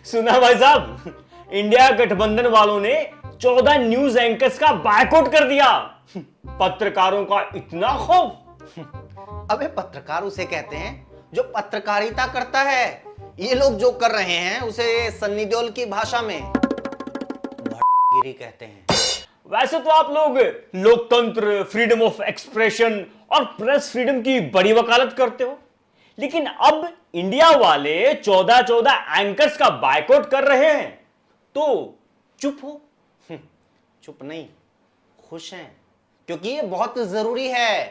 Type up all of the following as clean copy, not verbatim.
सुना भाई साहब, इंडिया गठबंधन वालों ने 14 न्यूज एंकर्स का बायकॉट कर दिया। पत्रकारों का इतना खौफ। अबे पत्रकार उसे कहते हैं जो पत्रकारिता करता है। ये लोग जो कर रहे हैं उसे सन्नी देओल की भाषा में गिरी कहते हैं। वैसे तो आप लोग लोकतंत्र, फ्रीडम ऑफ एक्सप्रेशन और प्रेस फ्रीडम की बड़ी वकालत करते हो, लेकिन अब इंडिया वाले 14 एंकर्स का बायकॉट कर रहे हैं तो चुप हो। चुप नहीं, खुश हैं, क्योंकि ये बहुत जरूरी है।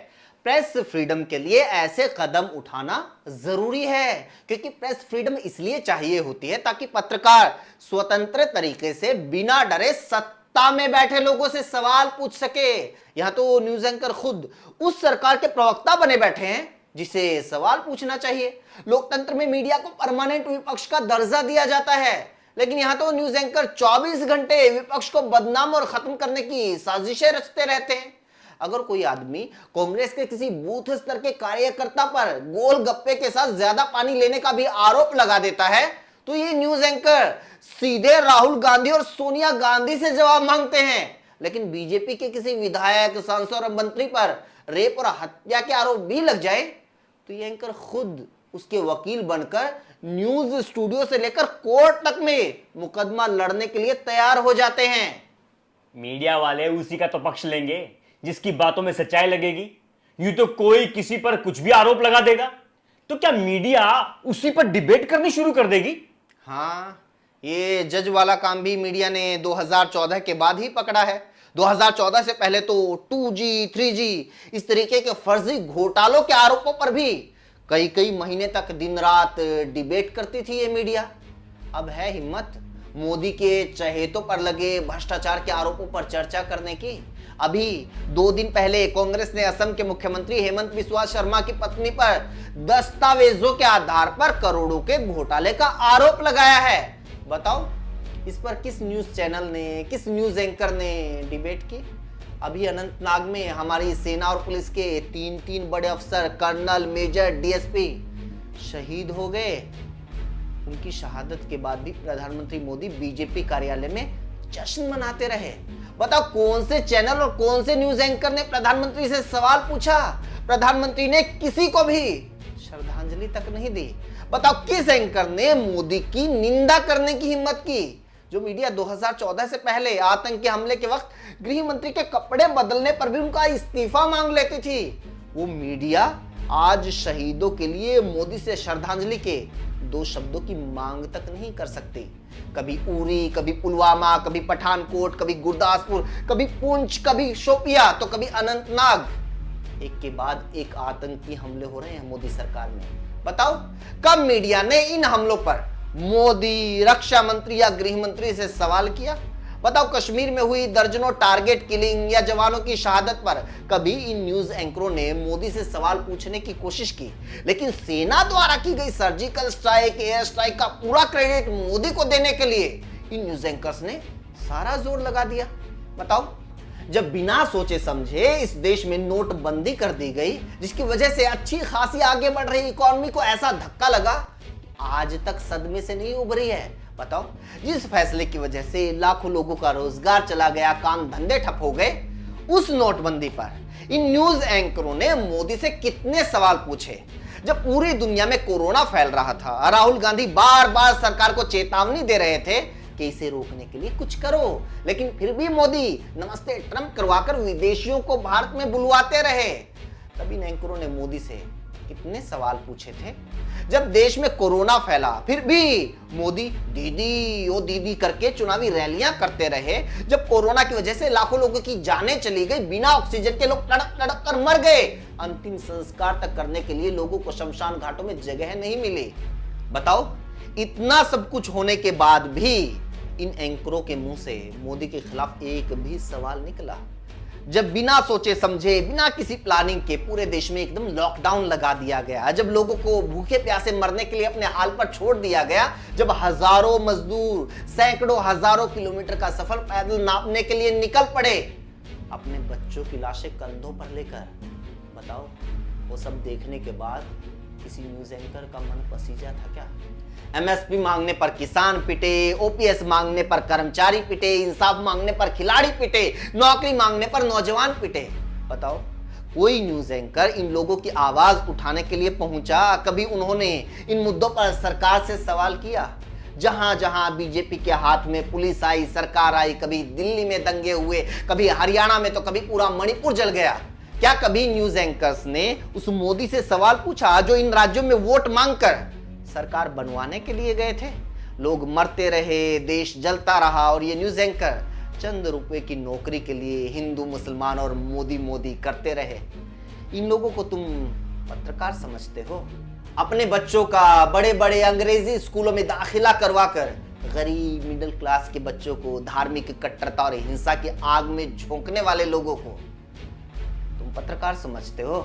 प्रेस फ्रीडम के लिए ऐसे कदम उठाना जरूरी है, क्योंकि प्रेस फ्रीडम इसलिए चाहिए होती है ताकि पत्रकार स्वतंत्र तरीके से बिना डरे सत्ता में बैठे लोगों से सवाल पूछ सके। यहां तो न्यूज एंकर खुद उस सरकार के प्रवक्ता बने बैठे हैं जिसे सवाल पूछना चाहिए। लोकतंत्र में मीडिया को परमानेंट विपक्ष का दर्जा दिया जाता है, लेकिन यहां तो न्यूज एंकर 24 घंटे विपक्ष को बदनाम और खत्म करने की साजिशें रचते रहते हैं। अगर कोई आदमी कांग्रेस के किसी बूथ स्तर के कार्यकर्ता पर गोलगप्पे के साथ ज्यादा पानी लेने का भी आरोप लगा देता है तो ये न्यूज एंकर सीधे राहुल गांधी और सोनिया गांधी से जवाब मांगते हैं। लेकिन बीजेपी के किसी विधायक, सांसद और मंत्री पर रेप और हत्या के आरोप भी लग जाए तो ये एंकर खुद उसके वकील बनकर न्यूज स्टूडियो से लेकर कोर्ट तक में मुकदमा लड़ने के लिए तैयार हो जाते हैं। मीडिया वाले उसी का तो पक्ष लेंगे जिसकी बातों में सच्चाई लगेगी। यूं तो कोई किसी पर कुछ भी आरोप लगा देगा, तो क्या मीडिया उसी पर डिबेट करनी शुरू कर देगी? हाँ, ये जज वाला काम भी मीडिया ने 2014 के बाद ही पकड़ा है। 2014 से पहले तो 2G, 3G इस तरीके के फर्जी घोटालों के आरोपों पर भी कई महीने तक दिन रात डिबेट करती थी ये मीडिया। अब है हिम्मत मोदी के चहेतों पर लगे भ्रष्टाचार के आरोपों पर चर्चा करने की। अभी 2 दिन पहले कांग्रेस ने असम के मुख्यमंत्री हेमंत बिस्वा शर्मा की पत्नी पर दस्तावेजों के आधार पर करोड़ों के घोटाले का आरोप लगाया है। बताओ इस पर किस न्यूज चैनल ने, किस न्यूज एंकर ने डिबेट की? अभी अनंतनाग में हमारी सेना और पुलिस के 3 बड़े अफसर, कर्नल, मेजर, डीएसपी शहीद हो गए। उनकी शहादत के बाद भी प्रधानमंत्री मोदी बीजेपी कार्यालय में जश्न मनाते रहे। बताओ कौन से चैनल और कौन से न्यूज एंकर ने प्रधानमंत्री से सवाल पूछा? प्रधानमंत्री ने किसी को भी श्रद्धांजलि तक नहीं दी। बताओ किस एंकर ने मोदी की निंदा करने की हिम्मत की? जो मीडिया 2014 से पहले आतंकी हमले के वक्त गृह मंत्री के कपड़े बदलने पर भी उनका इस्तीफा मांग लेती थी, वो मीडिया आज शहीदों के लिए मोदी से श्रद्धांजलि के 2 शब्दों की मांग तक नहीं कर सकती। कभी उरी, कभी पुलवामा, कभी पठानकोट, कभी गुरदासपुर, कभी पुंछ, कभी शोपिया, तो कभी अनंतनाग। एक के बाद एक आतंकी हमले हो रहे हैं मोदी सरकार में। बताओ कब मीडिया ने इन हमलों पर मोदी, रक्षा मंत्री या गृह मंत्री से सवाल किया? बताओ कश्मीर में हुई दर्जनों टारगेट किलिंग या जवानों की शहादत पर कभी इन न्यूज एंकरों ने मोदी से सवाल पूछने की कोशिश की? लेकिन सेना द्वारा की गई सर्जिकल स्ट्राइक, एयर स्ट्राइक का पूरा क्रेडिट मोदी को देने के लिए इन न्यूज एंकर्स ने सारा जोर लगा दिया। बताओ जब बिना सोचे समझे इस देश में नोटबंदी कर दी गई, जिसकी वजह से अच्छी खासी आगे बढ़ रही इकोनॉमी को ऐसा धक्का लगा, आज तक सदमे से नहीं उभरी है। बताओ जिस फैसले की वजह से लाखों लोगों का रोजगार चला गया, काम धंधे ठप हो गए, उस नोटबंदी पर इन न्यूज एंकरों ने मोदी से कितने सवाल पूछे? जब पूरी दुनिया में कोरोना फैल रहा था, राहुल गांधी बार बार सरकार को चेतावनी दे रहे थे कि इसे रोकने के लिए कुछ करो, लेकिन फिर भी मोदी नमस्ते ट्रंप करवाकर विदेशियों को भारत में बुलवाते रहे। तभी एंकरों ने मोदी से कितने सवाल पूछे थे? जब देश में कोरोना फैला फिर भी मोदी दीदी ओ दीदी करके चुनावी रैलियां करते रहे। जब कोरोना की वजह से लाखों लोगों की जानें चली गई, बिना ऑक्सीजन के लोग तड़प तड़प कर मर गए, अंतिम संस्कार तक करने के लिए लोगों को शमशान घाटों में जगह नहीं मिली। बताओ इतना सब कुछ होने के बाद भी इन एंकरों के मुंह से मोदी के खिलाफ एक भी सवाल निकला? जब बिना सोचे समझे, बिना किसी प्लानिंग के पूरे देश में एकदम लॉकडाउन लगा दिया गया, जब लोगों को भूखे प्यासे मरने के लिए अपने हाल पर छोड़ दिया गया, जब हजारों मजदूर सैकड़ों हजारों किलोमीटर का सफर पैदल नापने के लिए निकल पड़े अपने बच्चों की लाशें कंधों पर लेकर, बताओ वो सब देखने के बाद किसी न्यूज एंकर का मन पसीजा था क्या? एमएसपी मांगने पर किसान पिटे, ओपीएस मांगने पर कर्मचारी पिटे, इंसाफ मांगने पर खिलाड़ी पिटे, नौकरी मांगने पर नौजवान पिटे। बताओ, कोई न्यूज एंकर इन लोगों की आवाज उठाने के लिए पहुंचा? कभी उन्होंने इन मुद्दों पर सरकार से सवाल किया? जहां जहां बीजेपी के हाथ में पुलिस आई, सरकार आई, कभी दिल्ली में दंगे हुए, कभी हरियाणा में, तो कभी पूरा मणिपुर जल गया। क्या कभी न्यूज एंकर्स ने उस मोदी से सवाल पूछा जो इन राज्यों में वोट मांगकर सरकार बनवाने के लिए गए थे? लोग मरते रहे, देश जलता रहा, और ये न्यूज एंकर चंद रुपए की नौकरी के लिए हिंदू मुसलमान और मोदी मोदी करते रहे। इन लोगों को तुम पत्रकार समझते हो? अपने बच्चों का बड़े बड़े अंग्रेजी स्कूलों में दाखिला करवाकर गरीब मिडिल क्लास के बच्चों को धार्मिक कट्टरता और हिंसा की आग में झोंकने वाले लोगों को तुम पत्रकार समझते हो?